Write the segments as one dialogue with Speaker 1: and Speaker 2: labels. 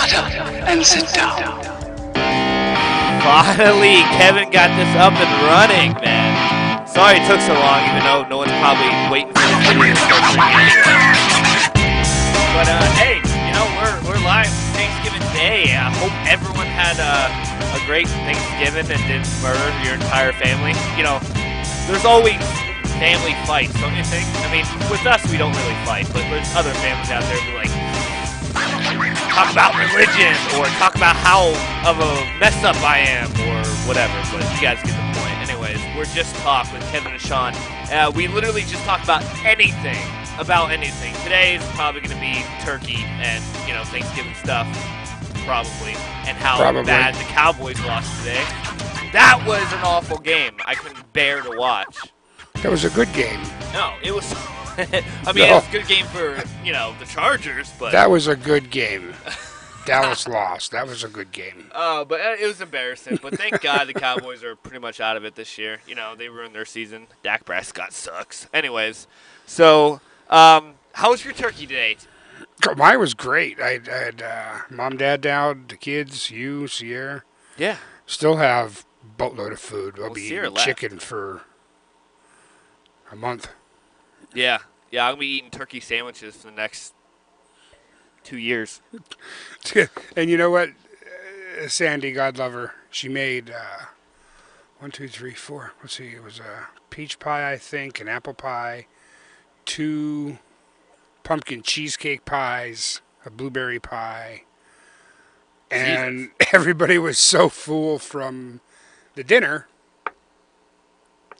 Speaker 1: Shut up and sit down.
Speaker 2: Finally, Kevin got this up and running, man. Sorry it took so long, even though no one's probably waiting for this video to start anyway. But hey, you know, we're live Thanksgiving Day. I hope everyone had a great Thanksgiving and didn't murder your entire family. You know, there's always family fights, don't you think? I mean, with us, we don't really fight, but there's other families out there who, like, talk about religion or talk about how of a mess up I am or whatever, but you guys get the point. Anyways, we're Just Talk with Kevin and Shawn. We literally just talk about anything. Today is probably going to be turkey and, you know, Thanksgiving stuff, probably, and how bad the Cowboys lost today. That was an awful game. I couldn't bear to watch.
Speaker 3: That was a good game.
Speaker 2: No, it was... I mean, it was a good game for, you know, the Chargers, but...
Speaker 3: That was a good game. Dallas lost. That was a good game.
Speaker 2: But it was embarrassing. But thank God the Cowboys are pretty much out of it this year. You know, they ruined their season. Dak Prescott sucks. Anyways, so how was your turkey today?
Speaker 3: Mine was great. I had mom, dad down, the kids, you, Sierra.
Speaker 2: Yeah.
Speaker 3: Still have a boatload of food. I'll be
Speaker 2: Sierra
Speaker 3: eating
Speaker 2: left.
Speaker 3: chicken for a month.
Speaker 2: Yeah. Yeah, I'm going to be eating turkey sandwiches for the next 2 years.
Speaker 3: And you know what? Sandy, God love her, she made 1, 2, 3, 4. Let's see. It was a peach pie, I think, an apple pie, 2 pumpkin cheesecake pies, a blueberry pie. And everybody was so full from the dinner.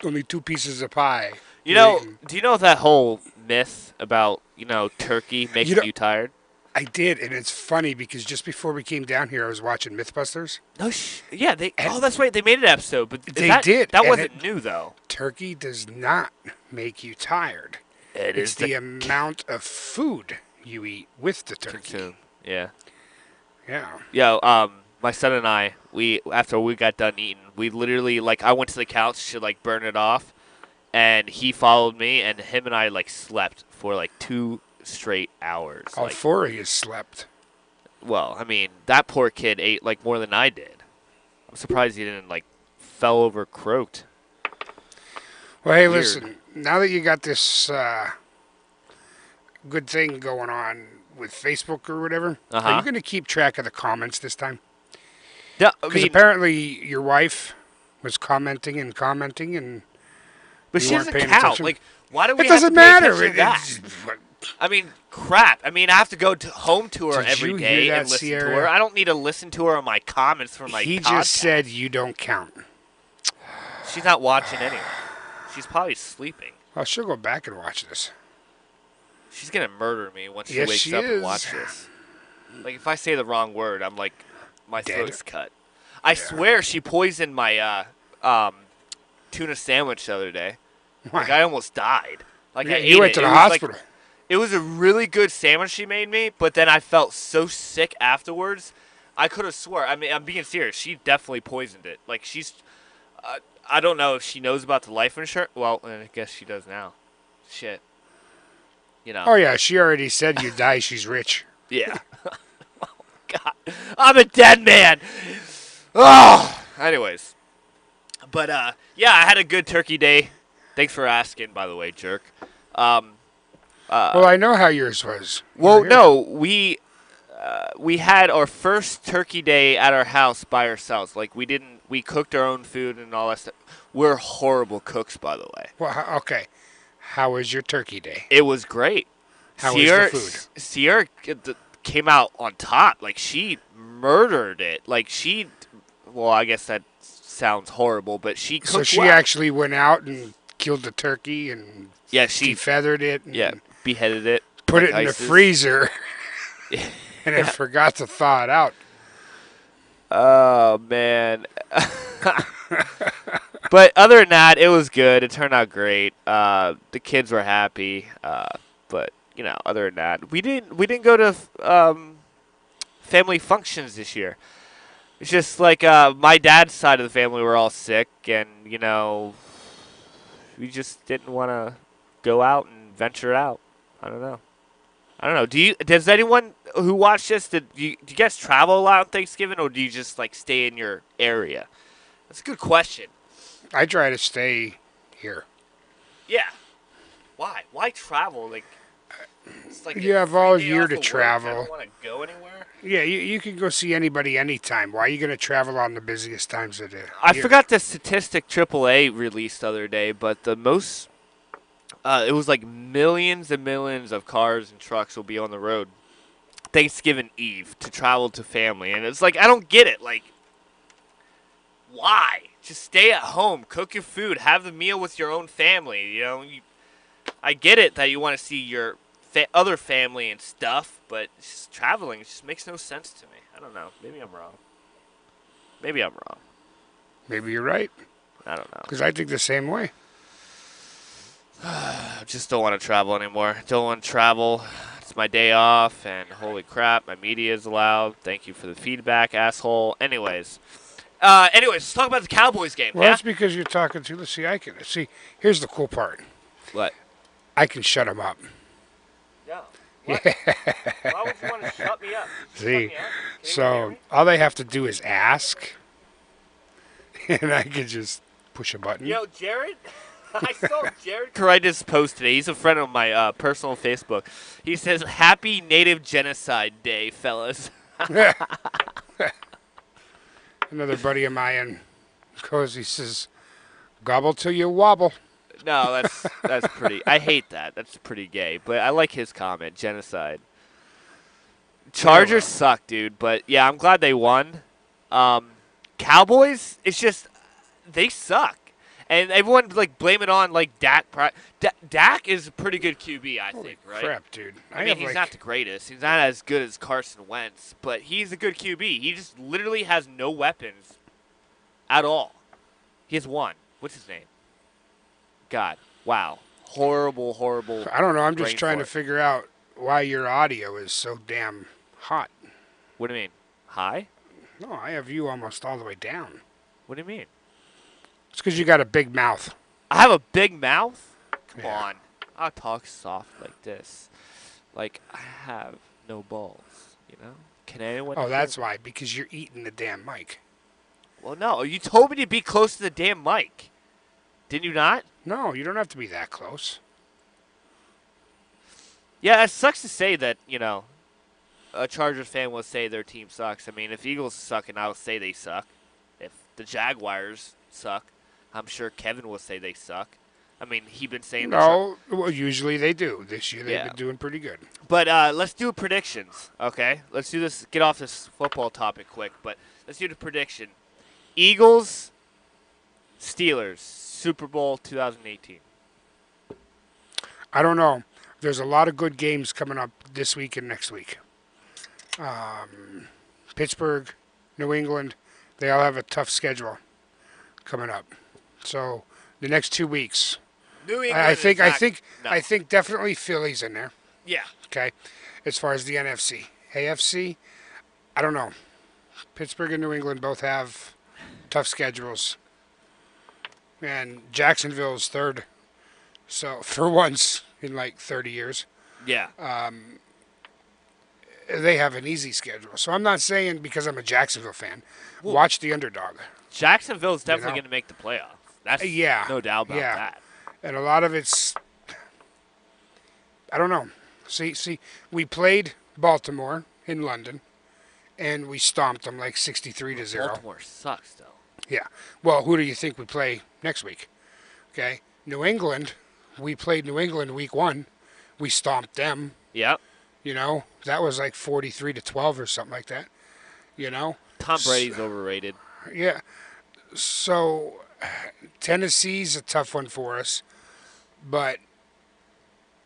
Speaker 3: Only 2 pieces of pie.
Speaker 2: You know, do you know that whole myth about, you know, turkey making you tired?
Speaker 3: I did, and it's funny because just before we came down here, I was watching Mythbusters.
Speaker 2: No, yeah, that's right. They made an episode, but
Speaker 3: they did.
Speaker 2: That wasn't new, though.
Speaker 3: Turkey does not make you tired. It's the amount of food you eat with the turkey.
Speaker 2: Consume. Yeah.
Speaker 3: Yeah.
Speaker 2: Yeah. My son and I, after we got done eating, we literally, like, I went to the couch to, like, burn it off, and he followed me, and him and I, like, slept for, like, 2 straight hours.
Speaker 3: All
Speaker 2: like,
Speaker 3: 4 of you slept.
Speaker 2: Well, I mean, that poor kid ate, like, more than I did. I'm surprised he didn't, like, fell over croaked.
Speaker 3: Well, hey, listen, now that you got this good thing going on with Facebook or whatever, are you going to keep track of the comments this time?
Speaker 2: Yeah,
Speaker 3: because apparently your wife was commenting, and
Speaker 2: but she doesn't count. Like, why do we?
Speaker 3: It doesn't matter.
Speaker 2: I mean, crap. I mean, I have to go home to her every day and listen to her. I don't need to listen to her on my comments from my.
Speaker 3: He just said you don't count.
Speaker 2: She's not watching anyway. She's probably sleeping.
Speaker 3: Well, she'll go back and watch this.
Speaker 2: She's gonna murder me once she wakes up and watch this. Like, if I say the wrong word, I'm like, my throat's cut. I swear she poisoned my tuna sandwich the other day. Like, I almost died. Like, I ate
Speaker 3: you went to the hospital.
Speaker 2: It was a really good sandwich she made me, but then I felt so sick afterwards. I could have swore. I mean, I'm being serious. She definitely poisoned it. Like, she's... I don't know if she knows about the life insurance. Well, I guess she does now. Shit. You know.
Speaker 3: Oh, yeah. She already said you die. She's rich.
Speaker 2: Yeah. Oh, God. I'm a dead man. Oh. Anyways. But, yeah, I had a good turkey day. Thanks for asking, by the way, jerk.
Speaker 3: Well, I know how yours was.
Speaker 2: Well, no, we had our first turkey day at our house by ourselves. Like, we cooked our own food and all that stuff. We're horrible cooks, by the way.
Speaker 3: Well, okay. How was your turkey day?
Speaker 2: It was great.
Speaker 3: How was the food?
Speaker 2: Sierra came out on top. Like, she murdered it. Like, well, I guess that sounds horrible, but she cooked
Speaker 3: So she actually went out and killed the turkey and she defeathered it. And
Speaker 2: beheaded it.
Speaker 3: Put it in the freezer. And I forgot to thaw it out.
Speaker 2: Oh, man. But other than that, it was good. It turned out great. The kids were happy. But, you know, other than that, we didn't go to family functions this year. It's just like my dad's side of the family were all sick, and, you know, we just didn't want to go out and venture out. I don't know. Does anyone who watch this, do you guys travel a lot on Thanksgiving, or do you just like stay in your area? That's a good question.
Speaker 3: I try to stay here.
Speaker 2: Yeah. Why? Why travel? Like, it's like
Speaker 3: You
Speaker 2: a
Speaker 3: have
Speaker 2: free
Speaker 3: all
Speaker 2: day
Speaker 3: year
Speaker 2: off
Speaker 3: to
Speaker 2: of work. I
Speaker 3: travel.
Speaker 2: don't want to go anywhere.
Speaker 3: Yeah, you can go see anybody anytime. Why are you going to travel on the busiest times of the year?
Speaker 2: I forgot the statistic AAA released the other day, but the most, it was like millions and millions of cars and trucks will be on the road Thanksgiving Eve to travel to family. And it's like, I don't get it. Like, why? Just stay at home, cook your food, have the meal with your own family. You know, I get it that you want to see your other family and stuff, but just traveling just makes no sense to me. I don't know. Maybe I'm wrong.
Speaker 3: Maybe you're right.
Speaker 2: I don't know.
Speaker 3: Because I think the same way.
Speaker 2: I just don't want to travel anymore. Don't want to travel. It's my day off, and holy crap, my media is allowed. Thank you for the feedback, asshole. Anyways, let's talk about the Cowboys game.
Speaker 3: Well,
Speaker 2: yeah?
Speaker 3: that's because you're talking to. See, here's the cool part.
Speaker 2: What?
Speaker 3: I can shut them up.
Speaker 2: No. What? Why would you want to shut me up?
Speaker 3: See, so all they have to do is ask, and I can just push a button.
Speaker 2: Yo, Jared, I saw Jared Caritas post today. He's a friend of my personal Facebook. He says, "Happy Native Genocide Day, fellas."
Speaker 3: Another buddy of mine goes, he says, "Gobble till you wobble."
Speaker 2: No, that's pretty. I hate that. That's pretty gay. But I like his comment. Genocide. Chargers suck, dude. But yeah, I'm glad they won. Cowboys, it's just they suck, and everyone like blame it on like Dak. Dak is a pretty good QB, I think. Right?
Speaker 3: Crap, dude.
Speaker 2: I mean, he's not the greatest. He's not as good as Carson Wentz, but he's a good QB. He just literally has no weapons at all. He has one. What's his name? God, wow. Horrible.
Speaker 3: I don't know. I'm just
Speaker 2: brain
Speaker 3: trying to
Speaker 2: fart.
Speaker 3: figure out why your audio is so damn hot.
Speaker 2: What do you mean? High?
Speaker 3: No, I have you almost all the way down.
Speaker 2: What do you mean?
Speaker 3: It's because you got a big mouth.
Speaker 2: I have a big mouth? Come
Speaker 3: Yeah.
Speaker 2: on. I'll talk soft like this. Like, I have no balls, you know? Can anyone
Speaker 3: Oh,
Speaker 2: hear
Speaker 3: that's
Speaker 2: me?
Speaker 3: why. Because you're eating the damn mic.
Speaker 2: Well, no. You told me to be close to the damn mic. Didn't you not?
Speaker 3: No, you don't have to be that close.
Speaker 2: Yeah, it sucks to say that, you know, a Chargers fan will say their team sucks. I mean, if Eagles suck, and I'll say they suck. If the Jaguars suck, I'm sure Kevin will say they suck. I mean, he's been saying
Speaker 3: No, well, usually they do. This year they've
Speaker 2: Yeah.
Speaker 3: been doing pretty good.
Speaker 2: But let's do predictions, okay? Let's do this. Get off this football topic quick, but let's do the prediction. Eagles, Steelers, Super Bowl 2018.
Speaker 3: I don't know. There's a lot of good games coming up this week and next week. Pittsburgh, New England, they all have a tough schedule coming up. So the next 2 weeks,
Speaker 2: New England.
Speaker 3: I think
Speaker 2: No.
Speaker 3: definitely Philly's in there.
Speaker 2: Yeah.
Speaker 3: Okay, as far as the NFC, AFC, I don't know. Pittsburgh and New England both have tough schedules, and Jacksonville's third. So for once in like 30 years,
Speaker 2: Yeah.
Speaker 3: they have an easy schedule. So I'm not saying because I'm a Jacksonville fan, watch the underdog.
Speaker 2: Jacksonville's definitely
Speaker 3: know?
Speaker 2: going to make the playoffs. That's
Speaker 3: Yeah,
Speaker 2: no doubt about
Speaker 3: yeah.
Speaker 2: that.
Speaker 3: And a lot of it's, I don't know. See, we played Baltimore in London, and we stomped them like 63-0.
Speaker 2: Baltimore sucks, though.
Speaker 3: Yeah. Well, who do you think we play next week? Okay. New England, we played New England week 1. We stomped them.
Speaker 2: Yep.
Speaker 3: You know, that was like 43-12 or something like that. You know?
Speaker 2: Tom Brady's overrated.
Speaker 3: Yeah. So Tennessee's a tough one for us, but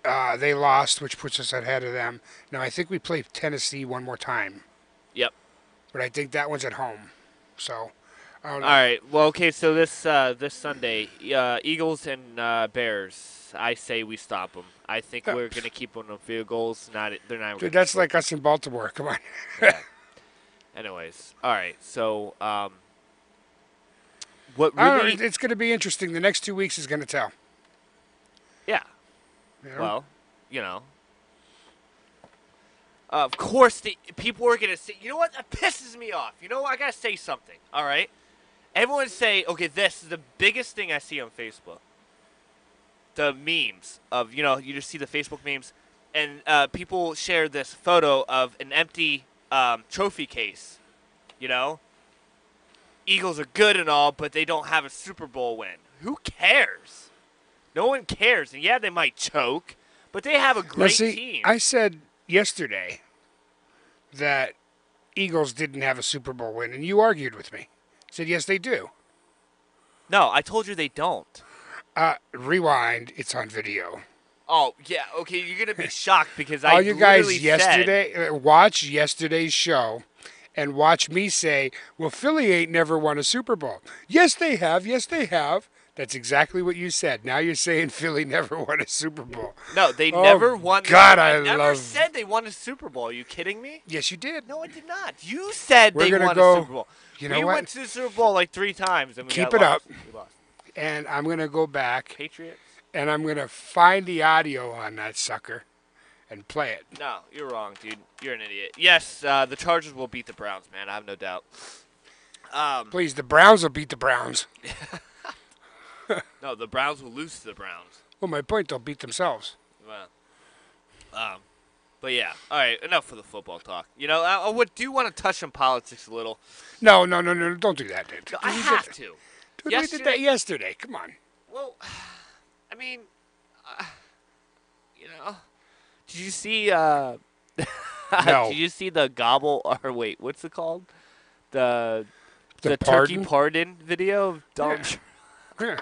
Speaker 3: they lost, which puts us ahead of them. Now, I think we play Tennessee one more time,
Speaker 2: Yep.
Speaker 3: but I think that one's at home. So, I don't know.
Speaker 2: All right. Well, okay. So this Sunday, Eagles and Bears. I say we stop them. I think we're gonna keep them on field goals. They're not.
Speaker 3: Dude, that's like us in Baltimore. Come on.
Speaker 2: Anyways, all right. So, what
Speaker 3: I don't know,
Speaker 2: really?
Speaker 3: it's going to be interesting. The next 2 weeks is going to tell.
Speaker 2: Yeah.
Speaker 3: You know?
Speaker 2: Well, you know. Of course, the people are gonna say. You know what? That pisses me off. You know what? I gotta say something. All right. Everyone say, okay, this is the biggest thing I see on Facebook. The memes of, you just see the Facebook memes, and people share this photo of an empty trophy case. You know, Eagles are good and all, but they don't have a Super Bowl win. Who cares? No one cares. And yeah, they might choke, but they have a great team.
Speaker 3: I said yesterday that Eagles didn't have a Super Bowl win, and you argued with me. Said, yes, they do.
Speaker 2: No, I told you they don't.
Speaker 3: Rewind. It's on video.
Speaker 2: Oh, yeah. Okay, you're going to be shocked because I
Speaker 3: all you guys
Speaker 2: yesterday
Speaker 3: watch yesterday's show and watch me say, well, Philly ain't never won a Super Bowl. Yes, they have. Yes, they have. That's exactly what you said. Now you're saying Philly never won a Super Bowl.
Speaker 2: No, they never won.
Speaker 3: God,
Speaker 2: I never said they won a Super Bowl. Are you kidding me?
Speaker 3: Yes, you did.
Speaker 2: No, I did not. You said they won a Super Bowl.
Speaker 3: You know
Speaker 2: we
Speaker 3: what?
Speaker 2: went to the Super Bowl like 3 times. And we
Speaker 3: Keep
Speaker 2: got
Speaker 3: it up.
Speaker 2: We lost.
Speaker 3: And I'm going to go back.
Speaker 2: Patriots?
Speaker 3: And I'm going to find the audio on that sucker and play it.
Speaker 2: No, you're wrong, dude. You're an idiot. Yes, the Chargers will beat the Browns, man. I have no doubt.
Speaker 3: Please, the Browns will beat the Browns.
Speaker 2: No, the Browns will lose to the Browns.
Speaker 3: Well, my point, they'll beat themselves.
Speaker 2: Well, but yeah. All right, enough for the football talk. I do want to touch on politics a little.
Speaker 3: No, don't do that, dude.
Speaker 2: No, I have to.
Speaker 3: Dude, we did that yesterday. Come on.
Speaker 2: Well, I mean, did you see? No. Did you see the gobble? Or wait, what's it called? The turkey pardon video of Donald Trump.
Speaker 3: Yeah.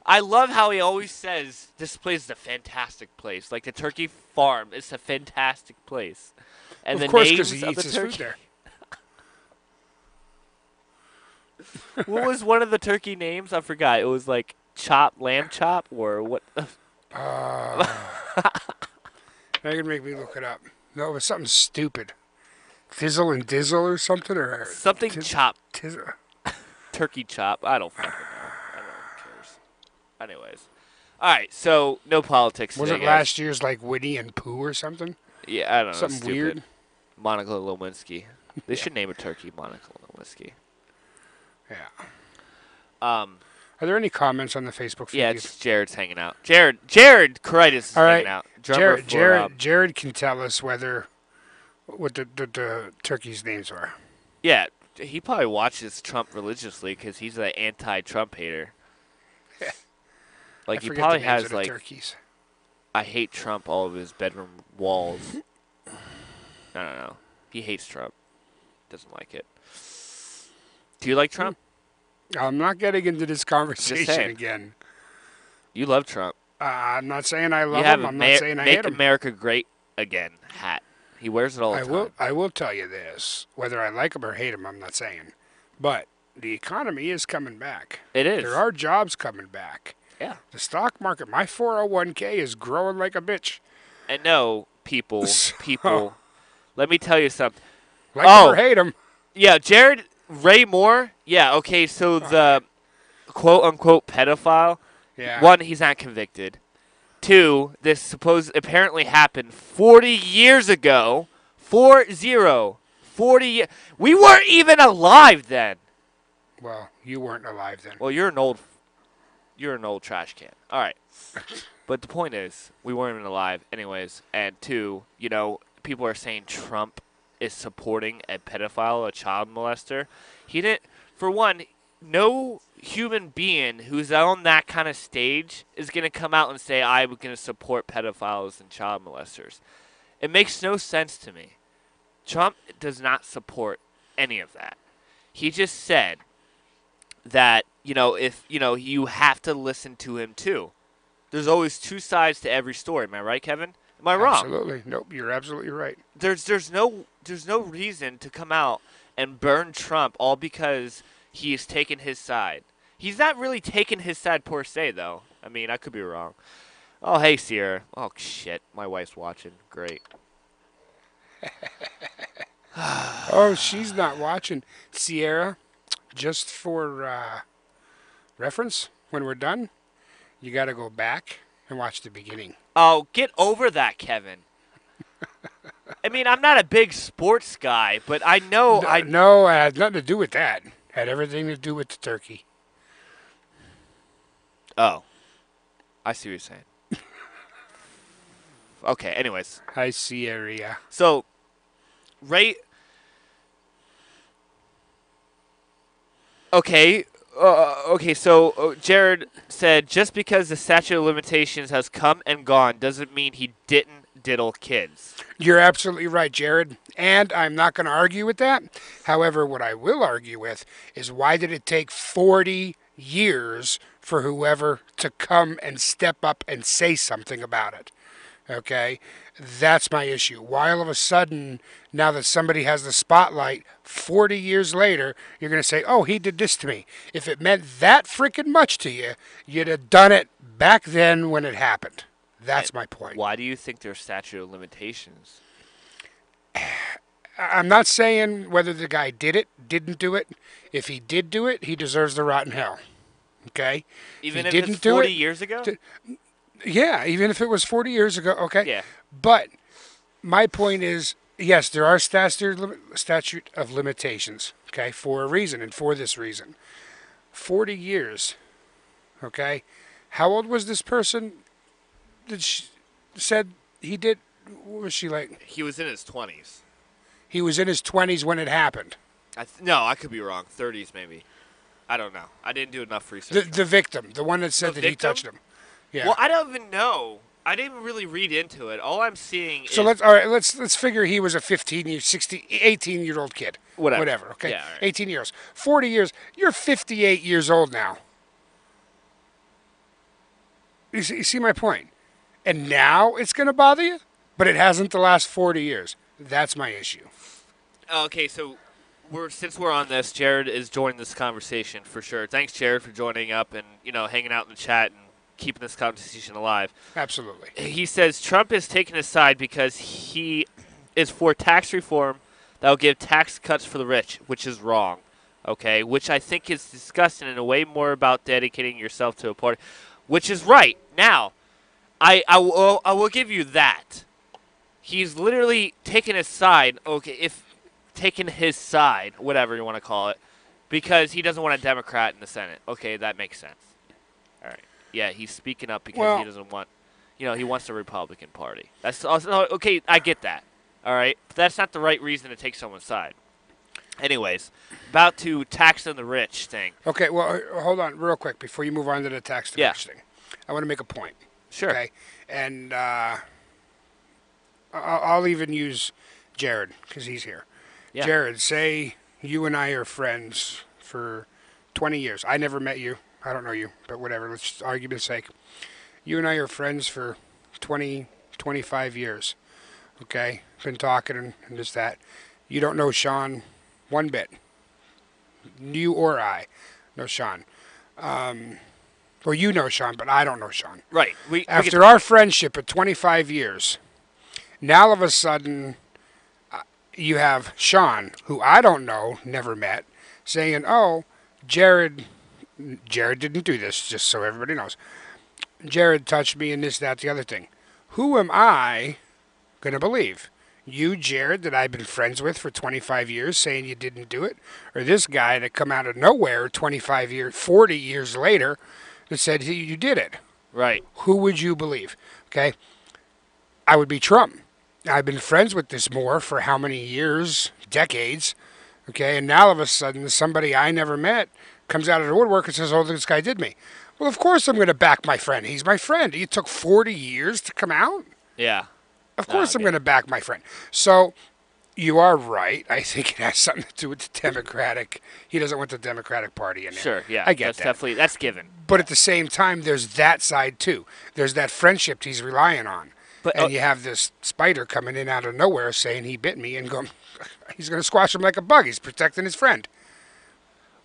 Speaker 2: I love how he always says this place is a fantastic place. Like the turkey farm, it's a fantastic place. And
Speaker 3: of course, because he eats his food there.
Speaker 2: What was one of the turkey names? I forgot. It was like lamb chop, or what?
Speaker 3: Now you're gonna make me look it up. No, it was something stupid. Fizzle and Dizzle or something, or
Speaker 2: something chop.
Speaker 3: Turkey
Speaker 2: chop. I don't fucking know. I don't cares. Anyways, all right. So no politics.
Speaker 3: Was
Speaker 2: today,
Speaker 3: it last year's like Winnie and Pooh or something?
Speaker 2: Yeah, I don't know.
Speaker 3: Something
Speaker 2: stupid.
Speaker 3: weird.
Speaker 2: Monica Lewinsky. They should name a turkey Monica Lewinsky.
Speaker 3: Yeah.
Speaker 2: Are
Speaker 3: there any comments on the Facebook feed?
Speaker 2: Yeah, it's Jared's hanging out. Jared Caritis is hanging out.
Speaker 3: Jared can tell us what the turkeys' names are.
Speaker 2: Yeah, he probably watches Trump religiously because he's an anti-Trump hater.
Speaker 3: Yeah.
Speaker 2: Like he probably has like
Speaker 3: turkeys.
Speaker 2: I hate Trump all of his bedroom walls. No. He hates Trump. Doesn't like it. Do you like Trump?
Speaker 3: I'm not getting into this conversation again.
Speaker 2: You love Trump.
Speaker 3: I'm not saying I love him. I'm not saying I hate him.
Speaker 2: Make America Great Again hat. He wears it all the time.
Speaker 3: I will tell you this. Whether I like him or hate him, I'm not saying. But the economy is coming back.
Speaker 2: It is.
Speaker 3: There are jobs coming back.
Speaker 2: Yeah.
Speaker 3: The stock market, my 401k is growing like a bitch.
Speaker 2: And no, people, let me tell you something.
Speaker 3: Like him or hate him.
Speaker 2: Yeah, Jared Ray Moore. Yeah, okay, so the quote-unquote pedophile, one, he's not convicted. 2, this apparently happened 40 years ago. 40 years. We weren't even alive then.
Speaker 3: Well, you weren't alive then.
Speaker 2: Well, you're an old trash can. All right. But the point is, we weren't even alive anyways. And 2, people are saying Trump is supporting a pedophile, a child molester. He didn't, for one, no human being who's on that kind of stage is going to come out and say, I'm going to support pedophiles and child molesters. It makes no sense to me. Trump does not support any of that. He just said that, if, you have to listen to him too. There's always 2 sides to every story. Am I right, Kevin? Am I wrong?
Speaker 3: Absolutely. Nope, you're absolutely right.
Speaker 2: There's no reason to come out and burn Trump all because he's taken his side. He's not really taking his side per se, though. I mean, I could be wrong. Oh, hey, Sierra. Oh, shit. My wife's watching. Great.
Speaker 3: Oh, she's not watching. Sierra, just for reference, when we're done, you got to go back and watch the beginning.
Speaker 2: Oh, get over that, Kevin. I mean, I'm not a big sports guy, but I know
Speaker 3: No, it had nothing to do with that. Had everything to do with the turkey.
Speaker 2: Oh, I see what you're saying. Okay. Anyways,
Speaker 3: I see area.
Speaker 2: so right. Okay. Okay. So Jared said just because the statute of limitations has come and gone doesn't mean he didn't diddle kids.
Speaker 3: You're absolutely right, Jared. And I'm not going to argue with that. However, what I will argue with is why did it take 40 years for whoever to come and step up and say something about it? Okay? That's my issue. Why all of a sudden, now that somebody has the spotlight, 40 years later, you're going to say, oh, he did this to me. If it meant that freaking much to you, you'd have done it back then when it happened. That's my point.
Speaker 2: Why do you think there's statute of limitations?
Speaker 3: I'm not saying whether the guy did it, didn't do it. If he did do it, he deserves to rot in hell. Okay?
Speaker 2: Even
Speaker 3: he
Speaker 2: if
Speaker 3: didn't
Speaker 2: it's
Speaker 3: do
Speaker 2: 40
Speaker 3: it,
Speaker 2: years ago?
Speaker 3: Yeah, even if it was 40 years ago, okay?
Speaker 2: Yeah.
Speaker 3: But my point is, yes, there are statute of limitations, okay, for a reason and for this reason. 40 years, okay? How old was this person that said he did? What was she like?
Speaker 2: He was in his 20s.
Speaker 3: He was in his 20s when it happened.
Speaker 2: No, I could be wrong. 30s maybe. I don't know. I didn't do enough research.
Speaker 3: The victim, the one that said
Speaker 2: The
Speaker 3: that he
Speaker 2: victim?
Speaker 3: touched him. Yeah.
Speaker 2: Well, I don't even know. I didn't really read into it. All I'm seeing
Speaker 3: So
Speaker 2: is
Speaker 3: let's figure he was a 18-year-old kid.
Speaker 2: Whatever.
Speaker 3: Okay.
Speaker 2: Yeah, all right.
Speaker 3: 18 years. 40 years. You're 58 years old now. You see my point? And now it's going to bother you, but it hasn't the last 40 years. That's my issue.
Speaker 2: Okay, so since we're on this, Jared is joining this conversation for sure. Thanks, Jared, for joining up and hanging out in the chat and keeping this conversation alive.
Speaker 3: Absolutely.
Speaker 2: He says Trump is taking his side because he is for tax reform that will give tax cuts for the rich, which is wrong. Okay, which I think is disgusting in a way more about dedicating yourself to a party, which is right. Now, I will give you that. He's literally taking his side. Okay, taking his side, whatever you want to call it, because he doesn't want a Democrat in the Senate. Okay, that makes sense. All right. Yeah, he's speaking up because he doesn't want, he wants the Republican Party. That's also, okay, I get that. All right. But that's not the right reason to take someone's side. Anyways, about to tax on the rich thing.
Speaker 3: Okay, well, hold on real quick before you move on to the tax the rich thing. I want to make a point.
Speaker 2: Sure.
Speaker 3: Okay. And I'll even use Jared because he's here.
Speaker 2: Yeah.
Speaker 3: Jared, say you and I are friends for 20 years. I never met you. I don't know you, but whatever. Let's just argument's sake. You and I are friends for 20, 25 years. Okay? Been talking and this, that. You don't know Shawn one bit. You or I know Shawn. Well, you know Shawn, but I don't know Shawn.
Speaker 2: Right.
Speaker 3: After our friendship of 25 years, now all of a sudden you have Shawn, who I don't know, never met, saying, oh, Jared didn't do this, just so everybody knows. Jared touched me and this, that, the other thing. Who am I going to believe? You, Jared, that I've been friends with for 25 years, saying you didn't do it? Or this guy that come out of nowhere 25 years, 40 years later that said you did it?
Speaker 2: Right.
Speaker 3: Who would you believe? Okay? I would be Trump. I've been friends with this Moore for how many years? Decades. Okay? And now all of a sudden somebody I never met comes out of the woodwork and says, oh, this guy did me. Well, of course I'm going to back my friend. He's my friend. It took 40 years to come out?
Speaker 2: Yeah.
Speaker 3: Of course I'm going to back my friend. So you are right. I think it has something to do with the Democratic. He doesn't want the Democratic Party in there.
Speaker 2: Sure, yeah.
Speaker 3: I get that.
Speaker 2: That's given.
Speaker 3: But at the same time, there's that side too. There's that friendship he's relying on. And you have this spider coming in out of nowhere saying he bit me and he's going to squash him like a bug. He's protecting his friend.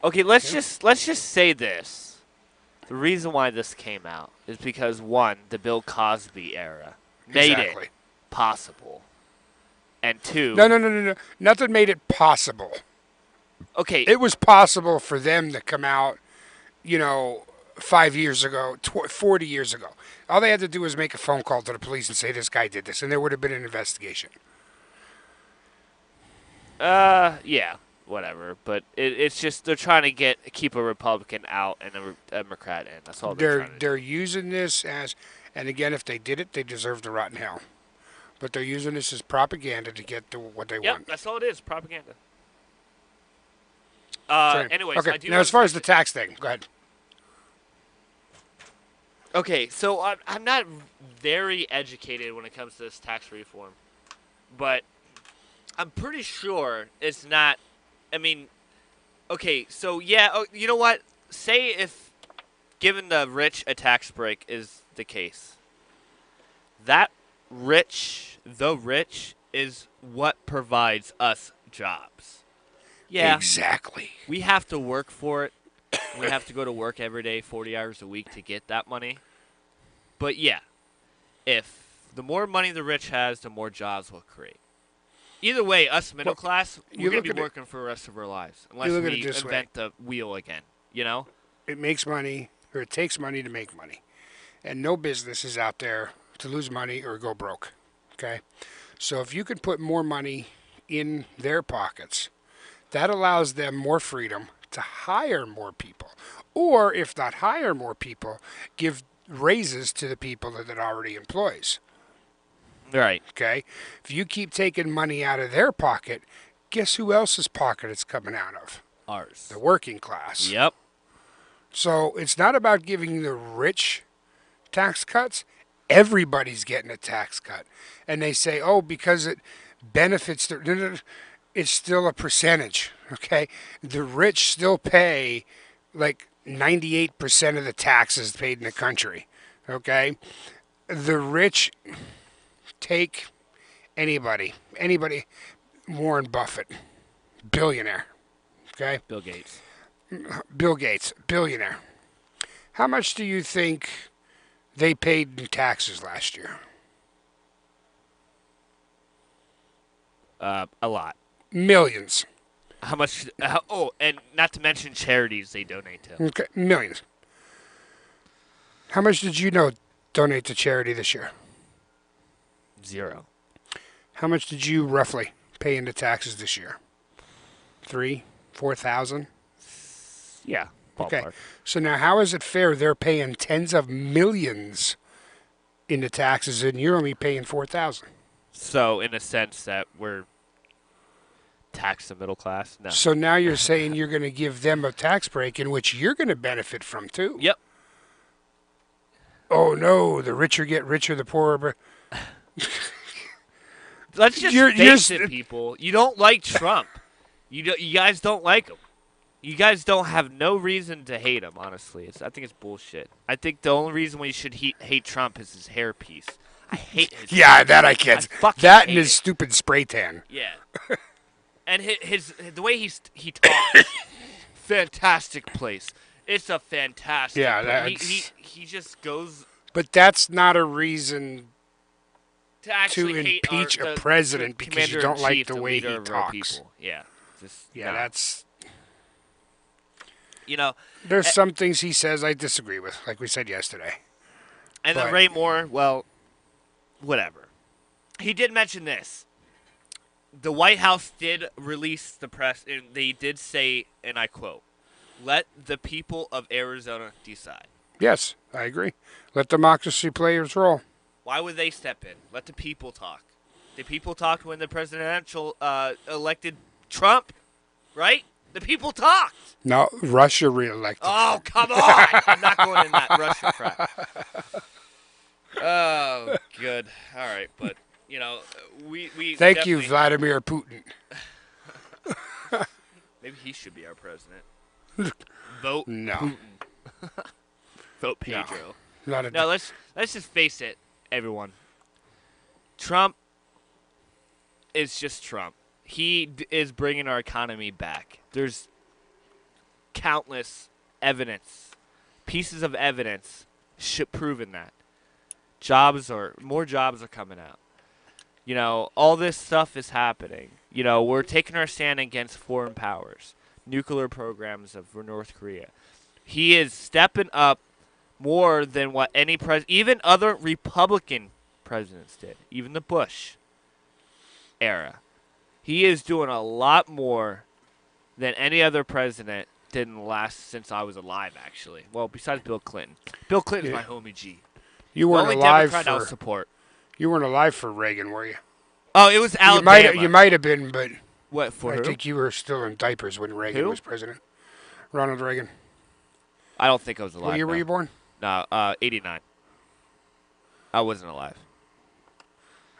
Speaker 2: Okay, let's just say this. The reason why this came out is because, one, the Bill Cosby era made it possible. And two...
Speaker 3: No. Nothing made it possible.
Speaker 2: Okay.
Speaker 3: It was possible for them to come out, 5 years ago, 40 years ago. All they had to do was make a phone call to the police and say this guy did this, and there would have been an investigation.
Speaker 2: Yeah, whatever. But it's just they're trying to keep a Republican out and a Democrat in. That's all they're trying to
Speaker 3: They're
Speaker 2: do.
Speaker 3: using this as, and again, if they did it, they deserve to rot in hell. But they're using this as propaganda to get to what they
Speaker 2: Yep,
Speaker 3: want.
Speaker 2: that's all it is. Propaganda.
Speaker 3: Sorry.
Speaker 2: Anyways,
Speaker 3: Okay.
Speaker 2: I do.
Speaker 3: Now, as far as the tax thing, go ahead.
Speaker 2: Okay, so I'm not very educated when it comes to this tax reform, but I'm pretty sure it's not. I mean, okay, so yeah, you know what? Say if given the rich a tax break is the case, that the rich is what provides us jobs. Yeah,
Speaker 3: Exactly.
Speaker 2: we have to work for it. We have to go to work every day, 40 hours a week to get that money. But yeah, if the more money the rich has, the more jobs we'll create. Either way, us middle class, we're going to be working for the rest of our lives. Unless we invent the wheel again, you know?
Speaker 3: It makes money, or it takes money to make money. And no business is out there to lose money or go broke. Okay? So if you can put more money in their pockets, that allows them more freedom to hire more people. Or if not hire more people, give raises to the people that it already employs.
Speaker 2: Right.
Speaker 3: Okay? If you keep taking money out of their pocket, guess who else's pocket it's coming out of?
Speaker 2: Ours.
Speaker 3: The working class.
Speaker 2: Yep.
Speaker 3: So it's not about giving the rich tax cuts. Everybody's getting a tax cut. And they say, oh, because it benefits the... No, no, no. It's still a percentage, okay? The rich still pay like 98% of the taxes paid in the country, okay? The rich take anybody, Warren Buffett, billionaire, okay?
Speaker 2: Bill Gates.
Speaker 3: Bill Gates, billionaire. How much do you think they paid in taxes last year?
Speaker 2: A lot.
Speaker 3: Millions.
Speaker 2: How much? And not to mention charities they donate to.
Speaker 3: Okay, millions. How much did you know donate to charity this year?
Speaker 2: 0.
Speaker 3: How much did you roughly pay into taxes this year? 3, 4,000?
Speaker 2: Yeah. Ballpark.
Speaker 3: Okay. So now how is it fair they're paying tens of millions into taxes and you're only paying 4,000?
Speaker 2: So in a sense that we're tax the middle class? No.
Speaker 3: So now you're saying you're going to give them a tax break in which you're going to benefit from too.
Speaker 2: Yep.
Speaker 3: Oh no, the richer get richer, the poorer.
Speaker 2: Let's just face it, people. You don't like Trump. You guys don't like him. You guys don't have no reason to hate him, honestly. I think it's bullshit. I think the only reason we should hate Trump is his hairpiece. I hate his
Speaker 3: Yeah, that I can't. That and his stupid spray tan.
Speaker 2: Yeah. And the way he talks, fantastic place. It's a fantastic.
Speaker 3: Yeah,
Speaker 2: he just goes.
Speaker 3: But that's not a reason
Speaker 2: to actually
Speaker 3: impeach a president because you don't like the way he talks.
Speaker 2: Yeah,
Speaker 3: that's.
Speaker 2: There's
Speaker 3: some things he says I disagree with, like we said yesterday.
Speaker 2: And then Ray Moore, well, whatever. He did mention this. The White House did release the press, and they did say, and I quote, "Let the people of Arizona decide."
Speaker 3: Yes, I agree. Let democracy play its role.
Speaker 2: Why would they step in? Let the people talk. The people talked when the presidential elected Trump, right? The people talked.
Speaker 3: No, Russia reelected.
Speaker 2: Oh, come on. I'm not going in that Russia crap. Oh, good. All right, but, we
Speaker 3: Thank you, Vladimir Putin.
Speaker 2: Maybe he should be our president. Vote
Speaker 3: No.
Speaker 2: Putin. Vote Pedro.
Speaker 3: No,
Speaker 2: let's just face it, everyone. Trump is just Trump. He is bringing our economy back. There's countless pieces of evidence proving that. More jobs are coming out. All this stuff is happening. We're taking our stand against foreign powers, nuclear programs of North Korea. He is stepping up more than what even other Republican presidents did, even the Bush era. He is doing a lot more than any other president did in the last since I was alive, actually. Well, besides Bill Clinton. Bill Clinton's my homie G.
Speaker 3: You
Speaker 2: The
Speaker 3: weren't
Speaker 2: only
Speaker 3: alive
Speaker 2: Democrat I'll
Speaker 3: for
Speaker 2: support.
Speaker 3: you weren't alive for Reagan, were you?
Speaker 2: Oh, it was Alabama.
Speaker 3: You might have been, but
Speaker 2: What, for
Speaker 3: I
Speaker 2: who?
Speaker 3: think you were still in diapers when Reagan
Speaker 2: Who?
Speaker 3: was president. Ronald Reagan.
Speaker 2: I don't think I was alive.
Speaker 3: What year
Speaker 2: no.
Speaker 3: were you born?
Speaker 2: No, 89. I wasn't alive.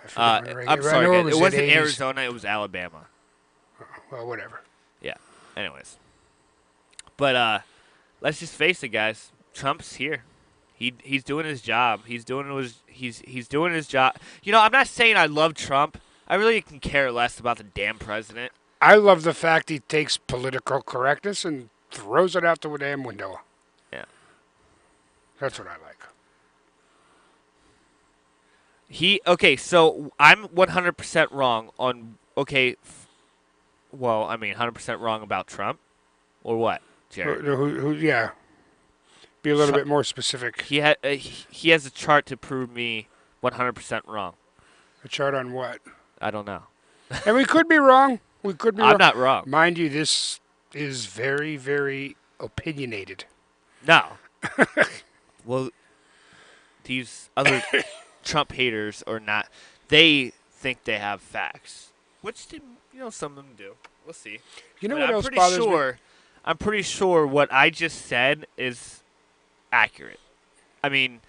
Speaker 3: I forget when Reagan-
Speaker 2: I'm
Speaker 3: I
Speaker 2: sorry,
Speaker 3: know
Speaker 2: guys.
Speaker 3: was
Speaker 2: It
Speaker 3: in
Speaker 2: wasn't
Speaker 3: 80s.
Speaker 2: Arizona. It was Alabama.
Speaker 3: Well, whatever.
Speaker 2: Yeah. Anyways. But let's just face it, guys. Trump's here. He's doing his job. He's doing his job. You know, I'm not saying I love Trump. I really can care less about the damn president.
Speaker 3: I love the fact he takes political correctness and throws it out the damn window.
Speaker 2: Yeah.
Speaker 3: That's what I like.
Speaker 2: Okay, so I'm 100% wrong on, well, I mean 100% wrong about Trump, or what, Jared?
Speaker 3: Yeah. Be a little bit more specific.
Speaker 2: He has a chart to prove me 100% wrong.
Speaker 3: A chart on what?
Speaker 2: I don't know.
Speaker 3: And we could be wrong. We could be wrong.
Speaker 2: I'm not wrong.
Speaker 3: Mind you, this is very, very opinionated.
Speaker 2: No. Well, these other Trump haters or not, they think they have facts, which some of them do. We'll see.
Speaker 3: You know
Speaker 2: But
Speaker 3: what
Speaker 2: I'm
Speaker 3: else
Speaker 2: pretty
Speaker 3: bothers
Speaker 2: sure,
Speaker 3: me?
Speaker 2: I'm pretty sure what I just said is accurate. I mean,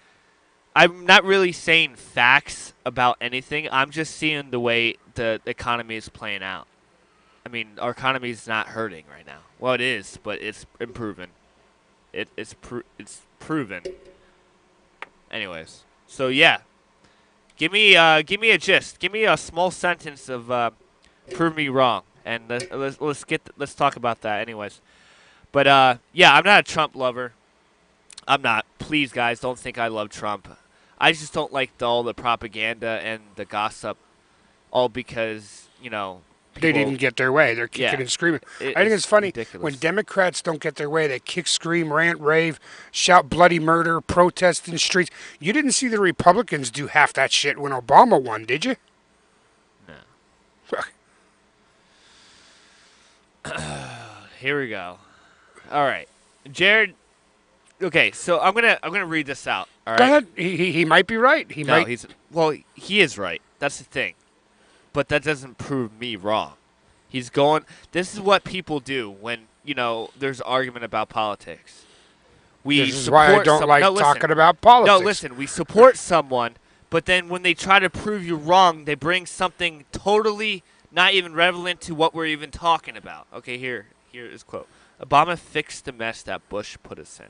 Speaker 2: I'm not really saying facts about anything. I'm just seeing the way the economy is playing out. I mean, our economy is not hurting right now. Well, it is, but it's improving. It's proven. Anyways, so yeah, give me a gist. Give me a small sentence of prove me wrong, and let's talk about that. Anyways, but yeah, I'm not a Trump lover. I'm not. Please, guys, don't think I love Trump. I just don't like all the propaganda and the gossip, all because
Speaker 3: They didn't get their way. They're kicking and screaming. I think it's funny
Speaker 2: ridiculous.
Speaker 3: when Democrats don't get their way. They kick, scream, rant, rave, shout bloody murder, protest in the streets. You didn't see the Republicans do half that shit when Obama won, did you?
Speaker 2: No. Here we go. All right, Jared. Okay, so I'm gonna read this out. All right.
Speaker 3: Go ahead. He might be right. He
Speaker 2: is right. That's the thing. But that doesn't prove me wrong. This is what people do when, there's argument about politics.
Speaker 3: This is why I don't like talking about politics.
Speaker 2: No, listen, we support someone, but then when they try to prove you wrong, they bring something totally not even relevant to what we're even talking about. Okay, here is a quote. Obama fixed the mess that Bush put us in.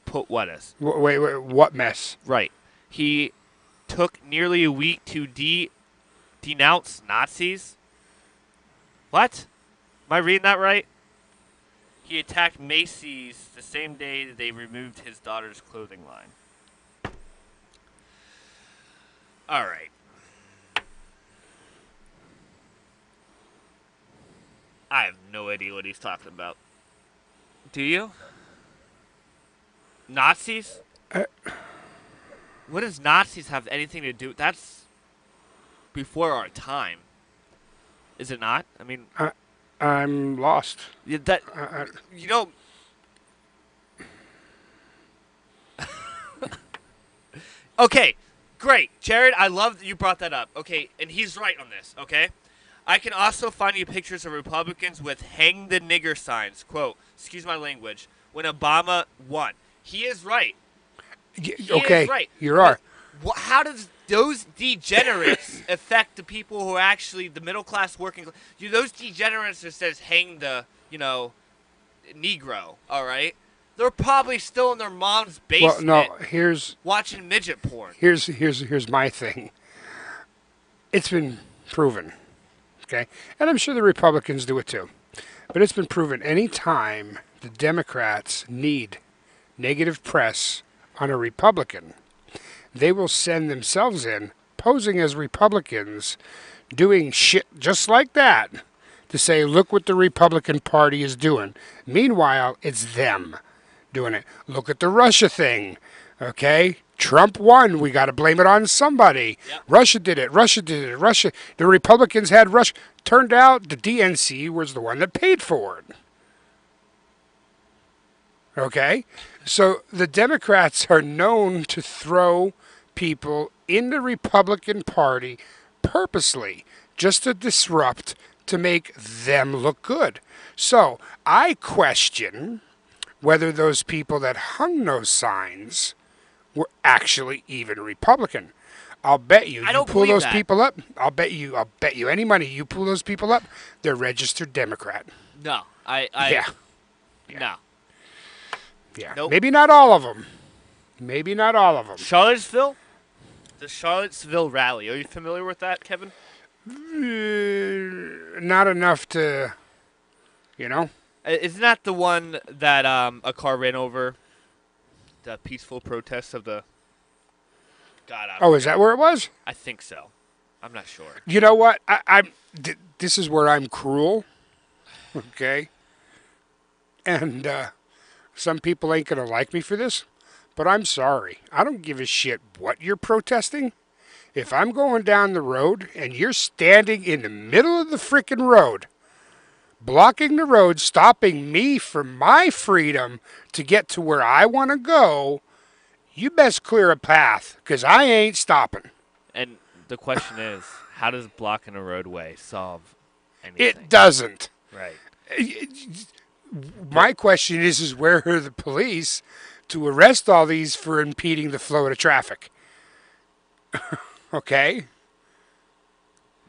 Speaker 2: Put what us?
Speaker 3: Wait, what mess?
Speaker 2: Right. He took nearly a week to denounce Nazis? What? Am I reading that right? He attacked Macy's the same day that they removed his daughter's clothing line. All right. I have no idea what he's talking about. Do you? Nazis? What does Nazis have anything to do? That's before our time, is it not? I mean,
Speaker 3: I'm lost.
Speaker 2: Okay, great, Jared. I love that you brought that up. Okay, and he's right on this. Okay, I can also find you pictures of Republicans with "Hang the nigger" signs. Quote: "Excuse my language." When Obama won, he is right. He is right.
Speaker 3: You are.
Speaker 2: How does those degenerates affect the people who are actually the middle class working? Those degenerates that says hang the Negro. All right, they're probably still in their mom's basement.
Speaker 3: Well, no.
Speaker 2: Watching midget porn.
Speaker 3: Here's my thing. It's been proven, okay, and I'm sure the Republicans do it too, but it's been proven any time the Democrats need negative press on a Republican, they will send themselves in, posing as Republicans, doing shit just like that, to say, look what the Republican Party is doing. Meanwhile, it's them doing it. Look at the Russia thing, okay? Trump won. We got to blame it on somebody. Yep. Russia did it. The Republicans had Russia. Turned out the DNC was the one that paid for it. Okay? So the Democrats are known to throw people in the Republican Party purposely just to disrupt, to make them look good. So I question whether those people that hung those signs were actually even Republican. I'll bet you.
Speaker 2: I
Speaker 3: You
Speaker 2: don't
Speaker 3: pull
Speaker 2: believe
Speaker 3: those
Speaker 2: that.
Speaker 3: people up. I'll bet you any money. You pull those people up. They're registered Democrat.
Speaker 2: No,
Speaker 3: Yeah.
Speaker 2: no.
Speaker 3: Yeah.
Speaker 2: Nope.
Speaker 3: Maybe not all of them. Maybe not all of them.
Speaker 2: Charlottesville, the Charlottesville rally. Are you familiar with that, Kevin?
Speaker 3: Not enough to, you know.
Speaker 2: Isn't that the one that a car ran over? The peaceful protest of the. God,
Speaker 3: Oh, is that where it was?
Speaker 2: I think so. I'm not sure.
Speaker 3: You know what? This is where I'm cruel. Okay. And some people ain't gonna like me for this, but I'm sorry. I don't give a shit what you're protesting. If I'm going down the road and you're standing in the middle of the frickin' road, blocking the road, stopping me from my freedom to get to where I want to go, you best clear a path, because I ain't stopping.
Speaker 2: And the question is, how does blocking a roadway solve anything?
Speaker 3: It doesn't.
Speaker 2: Right.
Speaker 3: My question is where are the police to arrest all these for impeding the flow of traffic? Okay?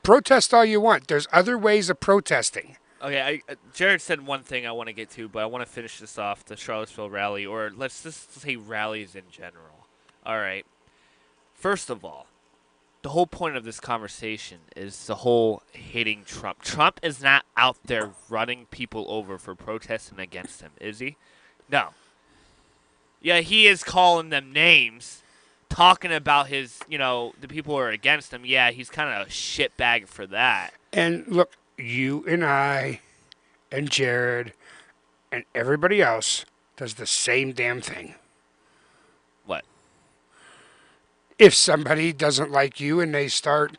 Speaker 3: Protest all you want. There's other ways of protesting.
Speaker 2: Okay, Jared said one thing I want to get to, but I want to finish this off, the Charlottesville rally, or let's just say rallies in general. All right. First of all, the whole point of this conversation is the whole hating Trump. Trump is not out there running people over for protesting against him, is he? No. Yeah, he is calling them names, talking about his, the people who are against him. Yeah, he's kind of a shitbag for that.
Speaker 3: And look, you and I and Jared and everybody else does the same damn thing.
Speaker 2: What?
Speaker 3: If somebody doesn't like you and they start,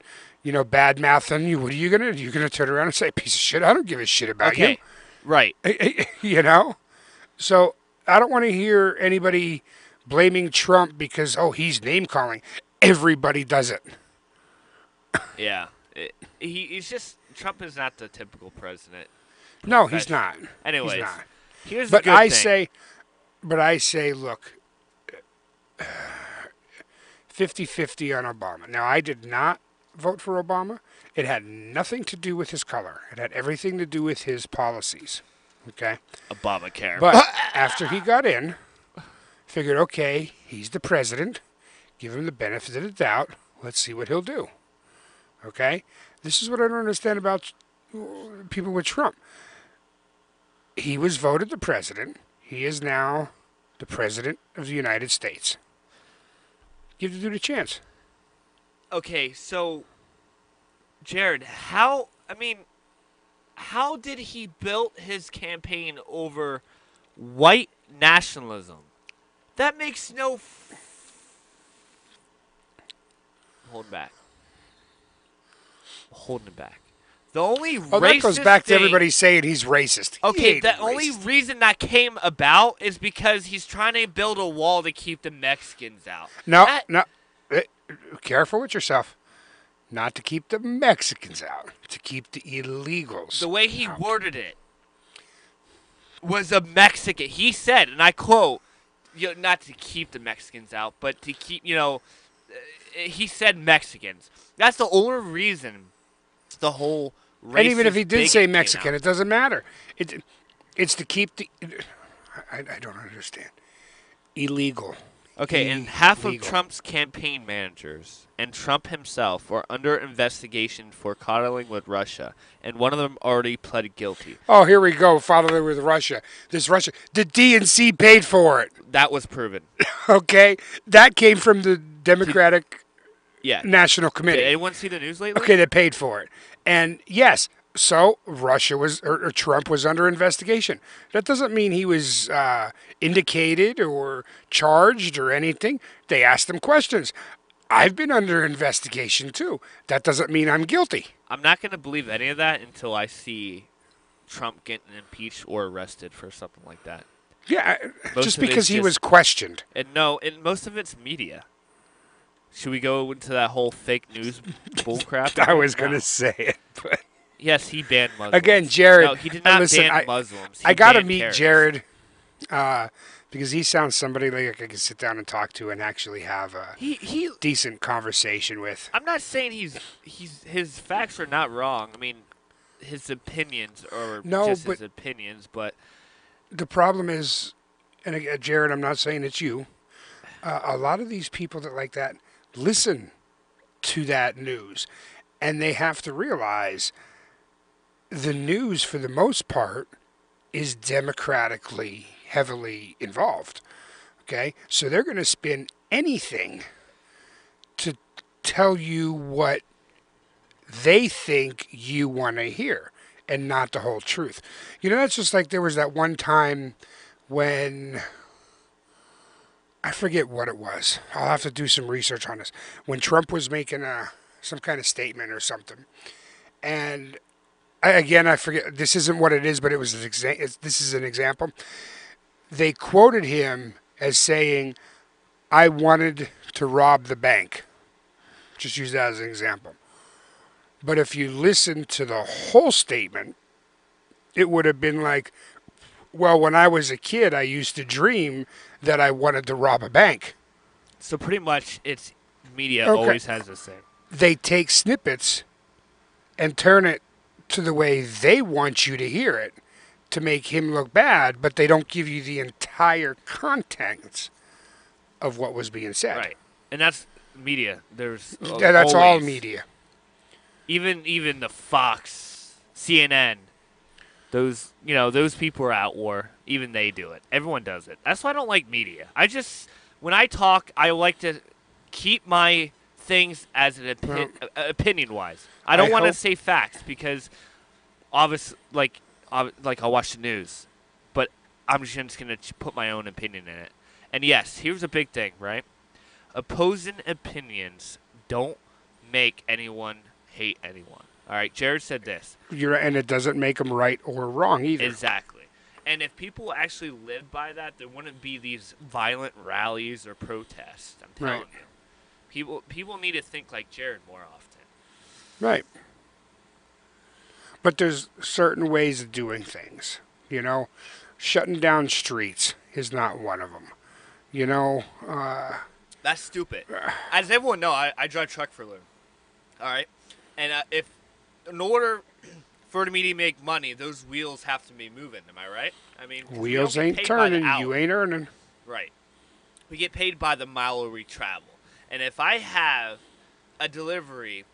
Speaker 3: bad mouthing you, what are you gonna do? You're gonna turn around and say, "Piece of shit, I don't give a shit about you."
Speaker 2: Okay, right.
Speaker 3: So I don't want to hear anybody blaming Trump because he's name calling. Everybody does it.
Speaker 2: Yeah. He's just Trump is not the typical president.
Speaker 3: No, he's not.
Speaker 2: Anyways,
Speaker 3: he's not.
Speaker 2: Here's
Speaker 3: But
Speaker 2: the good thing.
Speaker 3: I say, look, 50-50 on Obama. Now, I did not vote for Obama. It had nothing to do with his color. It had everything to do with his policies. Okay?
Speaker 2: Obamacare.
Speaker 3: But after he got in, figured, okay, he's the president. Give him the benefit of the doubt. Let's see what he'll do. Okay? This is what I don't understand about people with Trump. He was voted the president. He is now the president of the United States. Give the dude a chance.
Speaker 2: Okay, so Jared, how did he build his campaign over white nationalism? That makes no Hold back. Holding it back. The only racist
Speaker 3: that goes back to
Speaker 2: thing,
Speaker 3: everybody saying he's racist. He
Speaker 2: Okay,
Speaker 3: ain't
Speaker 2: the only
Speaker 3: racist.
Speaker 2: reason that came about is because he's trying to build a wall to keep the Mexicans out.
Speaker 3: No,
Speaker 2: That-
Speaker 3: no. Careful with yourself. Not to keep the Mexicans out. To keep the illegals.
Speaker 2: The way he
Speaker 3: out.
Speaker 2: worded it was a Mexican. He said, and I quote, not to keep the Mexicans out, but to keep, he said Mexicans. That's the only reason the whole racist
Speaker 3: And even if he did
Speaker 2: bigot
Speaker 3: say
Speaker 2: came
Speaker 3: Mexican,
Speaker 2: out.
Speaker 3: it doesn't matter. It's to keep the. I don't understand. Illegal.
Speaker 2: Okay, and half of
Speaker 3: Illegal.
Speaker 2: Trump's campaign managers and Trump himself were under investigation for coddling with Russia, and one of them already pled guilty.
Speaker 3: Oh, here we go. Following with Russia. This Russia. The DNC paid for it.
Speaker 2: That was proven.
Speaker 3: Okay, that came from the Democratic
Speaker 2: Yeah.
Speaker 3: National
Speaker 2: Did
Speaker 3: Committee.
Speaker 2: anyone see the news lately?
Speaker 3: Okay, they paid for it. And yes, so Russia was, or Trump was under investigation. That doesn't mean he was indicated or charged or anything. They asked him questions. I've been under investigation too. That doesn't mean I'm guilty.
Speaker 2: I'm not going to believe any of that until I see Trump getting impeached or arrested for something like that.
Speaker 3: Yeah,
Speaker 2: Most
Speaker 3: just
Speaker 2: of it's
Speaker 3: because he
Speaker 2: just-
Speaker 3: was questioned.
Speaker 2: And no, and most of it's media. Should we go into that whole fake news bullcrap?
Speaker 3: I was
Speaker 2: No.
Speaker 3: going to say it, but
Speaker 2: Yes, he banned Muslims.
Speaker 3: again, Jared.
Speaker 2: No, he did not
Speaker 3: listen,
Speaker 2: ban Muslims. He
Speaker 3: I got to
Speaker 2: banned
Speaker 3: meet
Speaker 2: terrorists.
Speaker 3: Jared because he sounds somebody like I could sit down and talk to and actually have a
Speaker 2: He.
Speaker 3: decent conversation with.
Speaker 2: I'm not saying his facts are not wrong. I mean, his opinions are
Speaker 3: No,
Speaker 2: just
Speaker 3: but-
Speaker 2: his opinions, but
Speaker 3: The problem is, and again, Jared, I'm not saying it's you. A lot of these people that like that listen to that news, and they have to realize the news, for the most part, is democratically heavily involved. Okay, so they're going to spin anything to tell you what they think you want to hear and not the whole truth. You know, that's just like there was that one time when I forget what it was. I'll have to do some research on this. When Trump was making some kind of statement or something, and I forget. This isn't what it is, but it was this is an example. They quoted him as saying, "I wanted to rob the bank." Just use that as an example. But if you listen to the whole statement, it would have been like, well, when I was a kid, I used to dream that I wanted to rob a bank.
Speaker 2: so pretty much it's media
Speaker 3: Okay.
Speaker 2: always has the same.
Speaker 3: They take snippets and turn it to the way they want you to hear it to make him look bad, but they don't give you the entire contents of what was being said.
Speaker 2: Right. And that's media. There's
Speaker 3: Yeah, that's all
Speaker 2: always-
Speaker 3: media.
Speaker 2: Even the Fox, CNN, those people are at war. Even they do it. Everyone does it. That's why I don't like media. When I talk, I like to keep my things as an opinion wise. I don't
Speaker 3: I
Speaker 2: want to
Speaker 3: hope-
Speaker 2: say facts because obviously like I'll watch the news, but I'm just going to put my own opinion in it. And yes, here's a big thing, right? Opposing opinions don't make anyone hate anyone. All right, Jared said this.
Speaker 3: And it doesn't make them right or wrong either.
Speaker 2: Exactly. And if people actually lived by that, there wouldn't be these violent rallies or protests. I'm telling
Speaker 3: Right.
Speaker 2: you. People need to think like Jared more often.
Speaker 3: Right. But there's certain ways of doing things. You know, shutting down streets is not one of them. You know,
Speaker 2: That's stupid. As everyone know, I drive truck for a living. All right? And if in order for me to make money, those wheels have to be moving. Am I right? I mean, 'cause we
Speaker 3: wheels
Speaker 2: don't get
Speaker 3: ain't
Speaker 2: paid by the
Speaker 3: turning, you
Speaker 2: hour.
Speaker 3: ain't earning.
Speaker 2: Right. We get paid by the mile we travel. And if I have a delivery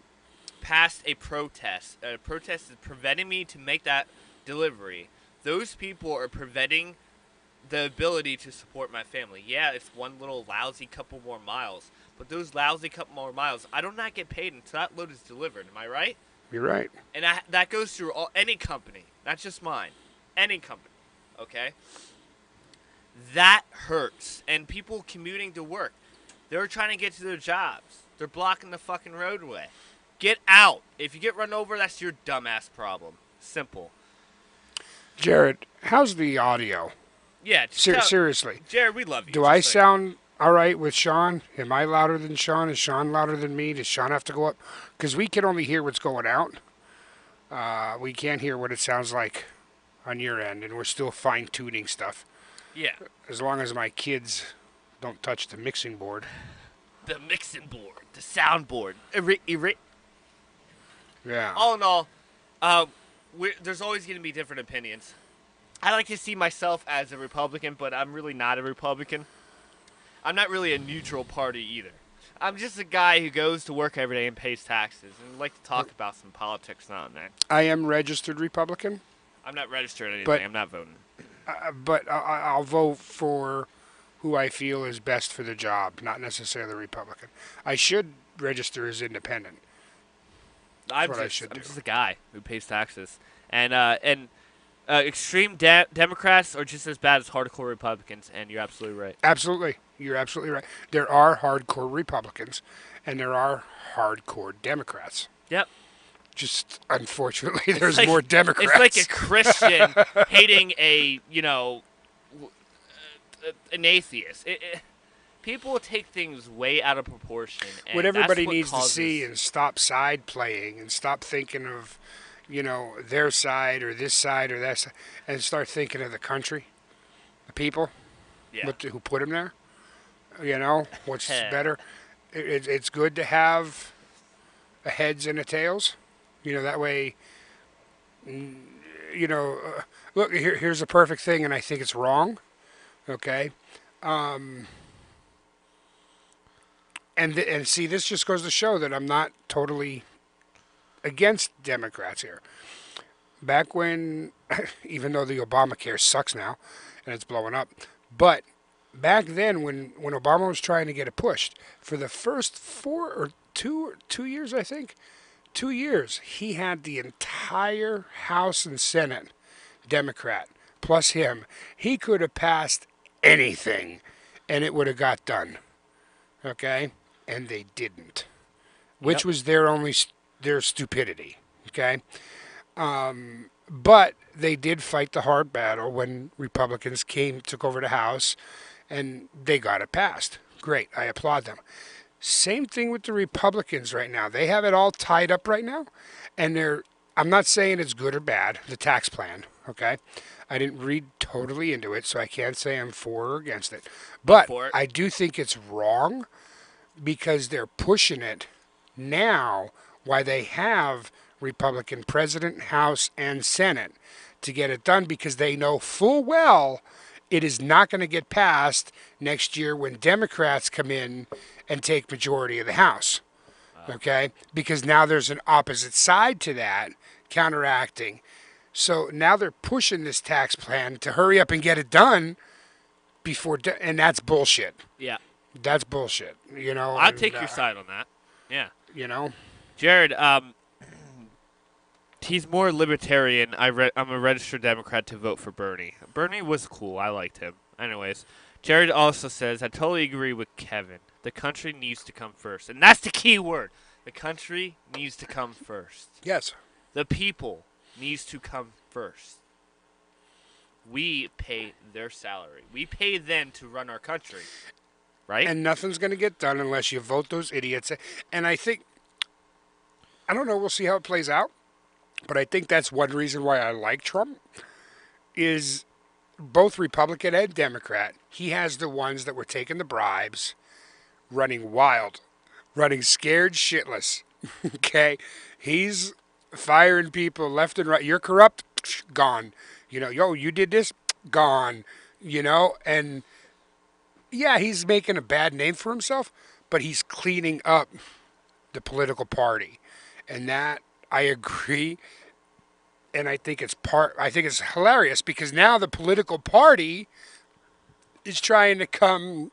Speaker 2: past a protest is preventing me to make that delivery, those people are preventing the ability to support my family. Yeah, it's one little lousy couple more miles. But those lousy couple more miles, I do not get paid until that load is delivered. Am I right?
Speaker 3: You're right.
Speaker 2: And that goes through any company, not just mine. Any company, okay? That hurts. And people commuting to work, they're trying to get to their jobs. They're blocking the fucking roadway. Get out. If you get run over, that's your dumbass problem. Simple.
Speaker 3: Jared, how's the audio?
Speaker 2: Yeah. just tell-
Speaker 3: Seriously.
Speaker 2: Jared, we love you.
Speaker 3: Do
Speaker 2: Just
Speaker 3: I
Speaker 2: like-
Speaker 3: sound all right with Sean? Am I louder than Sean? Is Sean louder than me? Does Sean have to go up? Because we can only hear what's going out. We can't hear what it sounds like on your end, and we're still fine-tuning stuff.
Speaker 2: Yeah.
Speaker 3: As long as my kids don't touch the mixing board.
Speaker 2: The mixing board. The sound board.
Speaker 3: Yeah.
Speaker 2: All in all, there's always going to be different opinions. I like to see myself as a Republican, but I'm really not a Republican. I'm not really a neutral party either. I'm just a guy who goes to work every day and pays taxes, and like to talk about some politics now and then.
Speaker 3: I am registered Republican,
Speaker 2: I'm not registered or anything.
Speaker 3: But-
Speaker 2: I'm not voting.
Speaker 3: but I'll vote for who I feel is best for the job, not necessarily Republican. I should register as independent.
Speaker 2: I'm
Speaker 3: what I should
Speaker 2: I'm
Speaker 3: do.
Speaker 2: just a guy who pays taxes, and extreme Democrats are just as bad as hardcore Republicans, and you're absolutely right.
Speaker 3: Absolutely. You're absolutely right. There are hardcore Republicans, and there are hardcore Democrats.
Speaker 2: Yep.
Speaker 3: Just unfortunately, there's
Speaker 2: like,
Speaker 3: more Democrats.
Speaker 2: It's like a Christian hating an atheist. People take things way out of proportion. And
Speaker 3: what everybody
Speaker 2: that's what
Speaker 3: needs
Speaker 2: causes...
Speaker 3: to see and stop side playing and stop thinking of, their side or this side or that side, and start thinking of the country, the people, who put them there. What's better? It's good to have a heads and a tails. That way, look, here's a perfect thing, and I think it's wrong. Okay? And see, this just goes to show that I'm not totally against Democrats here. Back when, even though the Obamacare sucks now, and it's blowing up, but back then when Obama was trying to get it pushed, for the first 2 years, I think, 2 years, he had the entire House and Senate Democrat, plus him. He could have passed anything, and it would have got done. Okay? And they didn't. Which was their stupidity. Okay? But they did fight the hard battle when Republicans took over the House, and they got it passed. Great. I applaud them. Same thing with the Republicans right now. They have it all tied up right now, and I'm not saying it's good or bad, the tax plan, okay? I didn't read totally into it, so I can't say I'm for or against it. But I do think it's wrong because they're pushing it now while they have Republican president, House, and Senate to get it done, because they know full well it is not going to get passed next year when Democrats come in and take majority of the House. Okay? Because now there's an opposite side to that, counteracting. So now they're pushing this tax plan to hurry up and get it done and that's bullshit.
Speaker 2: Yeah.
Speaker 3: That's bullshit,
Speaker 2: I'll take your side on that. Yeah. Jared, he's more libertarian. I'm a registered Democrat to vote for Bernie. Bernie was cool. I liked him. Anyways, Jared also says, I totally agree with Kevin. The country needs to come first. And that's the key word. The country needs to come first.
Speaker 3: Yes.
Speaker 2: The people needs to come first. We pay their salary. We pay them to run our country. Right?
Speaker 3: And nothing's going to get done unless you vote those idiots. And I don't know, we'll see how it plays out. But I think that's one reason why I like Trump, is both Republican and Democrat. He has the ones that were taking the bribes, running wild, running scared shitless. Okay? He's firing people left and right. You're corrupt? Gone. You did this? Gone. And yeah, he's making a bad name for himself, but he's cleaning up the political party. And that, I agree, and I think it's hilarious, because now the political party is trying to come,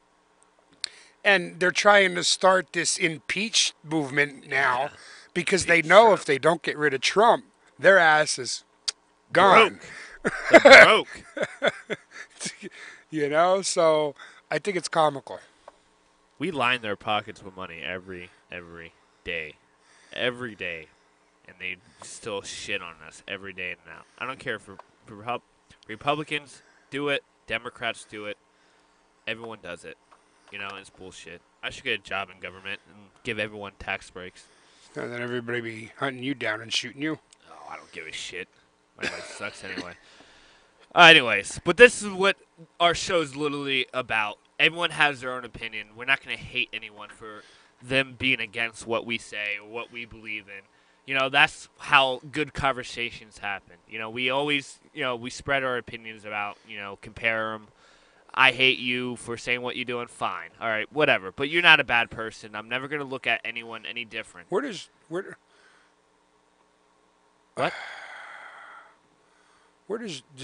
Speaker 3: and they're trying to start this impeach movement now, because they know if they don't get rid of Trump, their ass is gone.
Speaker 2: They're broke.
Speaker 3: So I think it's comical.
Speaker 2: We line their pockets with money every day. Every day. And they still shit on us every day now. I don't care if Republicans do it, Democrats do it. Everyone does it. It's bullshit. I should get a job in government and give everyone tax breaks.
Speaker 3: And then everybody be hunting you down and shooting you.
Speaker 2: Oh, I don't give a shit. My life sucks anyway. Anyways, but this is what our show's literally about. Everyone has their own opinion. We're not going to hate anyone for them being against what we say or what we believe in. That's how good conversations happen. We always, we spread our opinions about, compare them. I hate you for saying what you're doing. Fine. All right, whatever. But you're not a bad person. I'm never going to look at anyone any different.
Speaker 3: What? Does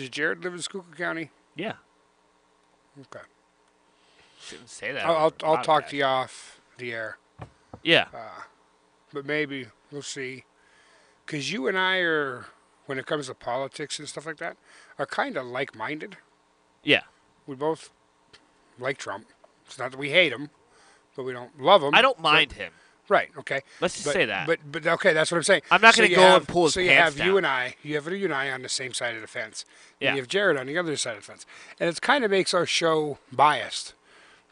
Speaker 3: Jared live in Schuylkill County?
Speaker 2: Yeah.
Speaker 3: Okay.
Speaker 2: Shouldn't say that.
Speaker 3: I'll talk to you off the air.
Speaker 2: Yeah.
Speaker 3: But maybe we'll see. Because you and I are, when it comes to politics and stuff like that, are kind of like-minded.
Speaker 2: Yeah.
Speaker 3: We both like Trump. It's not that we hate him, but we don't love him.
Speaker 2: I don't mind him.
Speaker 3: Right. Okay.
Speaker 2: Let's just say that.
Speaker 3: But okay, that's what I'm saying.
Speaker 2: I'm not going to
Speaker 3: you
Speaker 2: go
Speaker 3: have-
Speaker 2: and pull his
Speaker 3: So you
Speaker 2: pants
Speaker 3: have you
Speaker 2: down.
Speaker 3: and I. You have you and I on the same side of the fence.
Speaker 2: Yeah.
Speaker 3: And you have Jared on the other side of the fence, and it kind of makes our show biased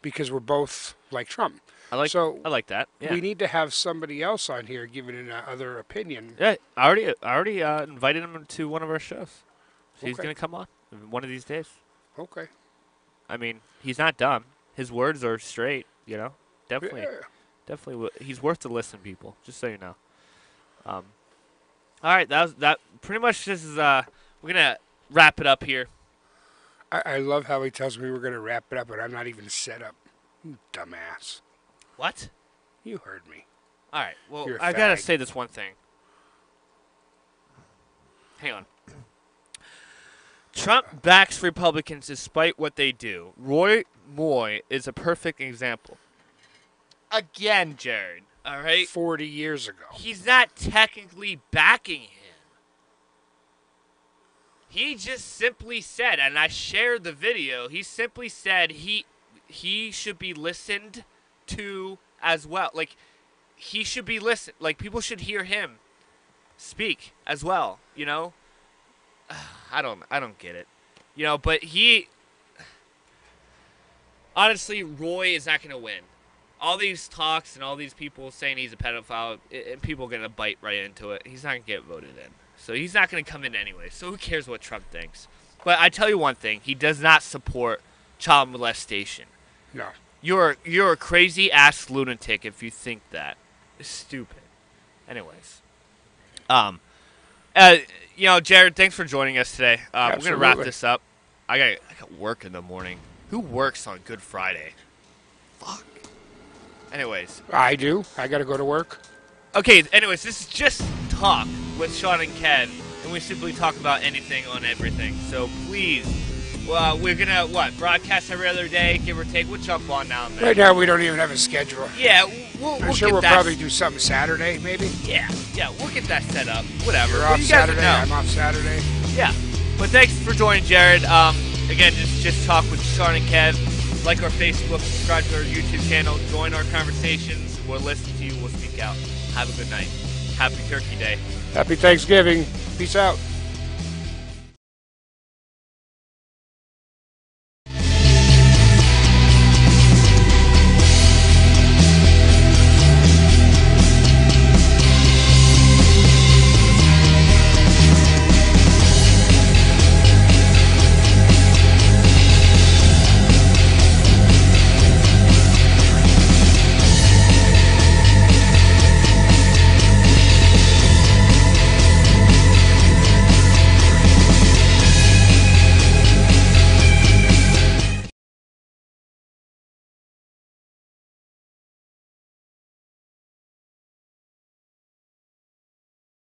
Speaker 3: because we're both like Trump.
Speaker 2: I like that. Yeah.
Speaker 3: We need to have somebody else on here giving an other opinion.
Speaker 2: Yeah, I already invited him to one of our shows. So he's
Speaker 3: Okay.
Speaker 2: going to come on one of these days.
Speaker 3: Okay.
Speaker 2: I mean, he's not dumb. His words are straight, you know? Definitely.
Speaker 3: Yeah.
Speaker 2: Definitely. He's worth to listen, people, just so you know. All right, that pretty much this is we're going to wrap it up here.
Speaker 3: I love how he tells me we're going to wrap it up, but I'm not even set up. You dumbass.
Speaker 2: What?
Speaker 3: You heard me.
Speaker 2: All right. Well,
Speaker 3: You're a
Speaker 2: I got to
Speaker 3: fag.
Speaker 2: say this one thing. Hang on. Trump backs Republicans despite what they do. Roy Moy is a perfect example. Again, Jared. All right?
Speaker 3: 40 years ago.
Speaker 2: He's not technically backing him. He just simply said, and I shared the video, he simply said he should be listened to as well. Like, he should be listened. Like, people should hear him speak as well, you know? I don't get it. You know, but honestly, Roy is not going to win. All these talks and all these people saying he's a pedophile, and people are going to bite right into it. He's not going to get voted in. So he's not going to come in anyway. So who cares what Trump thinks? But I tell you one thing. He does not support child molestation.
Speaker 3: No.
Speaker 2: You're a crazy-ass lunatic if you think that. It's stupid. Anyways. You know, Jared, thanks for joining us today. We're going to wrap
Speaker 3: Absolutely.
Speaker 2: this up. I got work in the morning. Who works on Good Friday? Fuck. Anyways.
Speaker 3: I do. I got to go to work.
Speaker 2: Okay, anyways, this is just talk with Shawn and Kev, and we simply talk about anything on everything. So please, we're going to, broadcast every other day, give or take. We'll jump on now and then.
Speaker 3: Right now, we don't even have a schedule.
Speaker 2: Yeah, we'll
Speaker 3: I'm sure
Speaker 2: get
Speaker 3: we'll
Speaker 2: that.
Speaker 3: probably do something Saturday, maybe.
Speaker 2: Yeah, we'll get that set up. Whatever.
Speaker 3: You're
Speaker 2: Well,
Speaker 3: off
Speaker 2: you guys
Speaker 3: Saturday.
Speaker 2: know.
Speaker 3: I'm off Saturday.
Speaker 2: Yeah. But thanks for joining, Jared. Again, just talk with Shawn and Kev. Like our Facebook, subscribe to our YouTube channel, join our conversations. We'll listen to you. We'll speak out. Have a good night. Happy Turkey Day.
Speaker 3: Happy Thanksgiving. Peace out.